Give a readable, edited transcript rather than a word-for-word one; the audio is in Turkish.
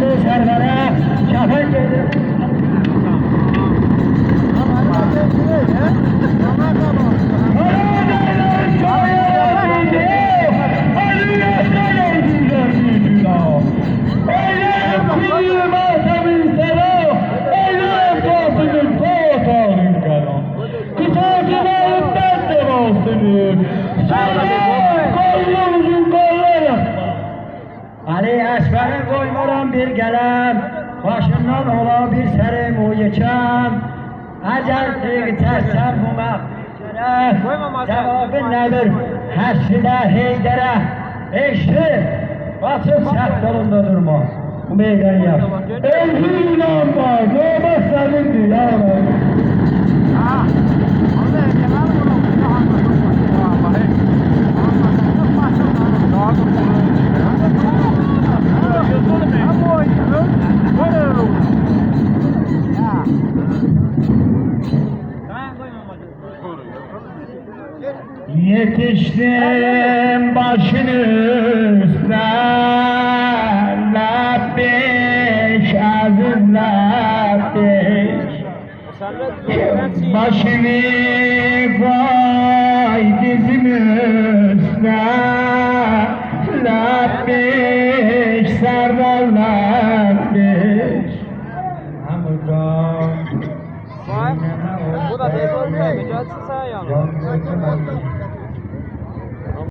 bu servere şafak gelir. Ali Esmer'e koymadan bir gelem, başından ola bir serim o geçem. Acayip tersem bu mahkûcere, cevabı nedir? Həsrine heydere, eşri, basıp sert yolunda durma. Bu meydanı yap. Elhi inanma, nöbet senindir ya Rabbi. Yetiştim başın üstüne, labbeş aziz labbeş. Başını koy dizim üstüne, labbeş serdar labbeş. Bu da değil olmuyor, mücadelesi sağ yani.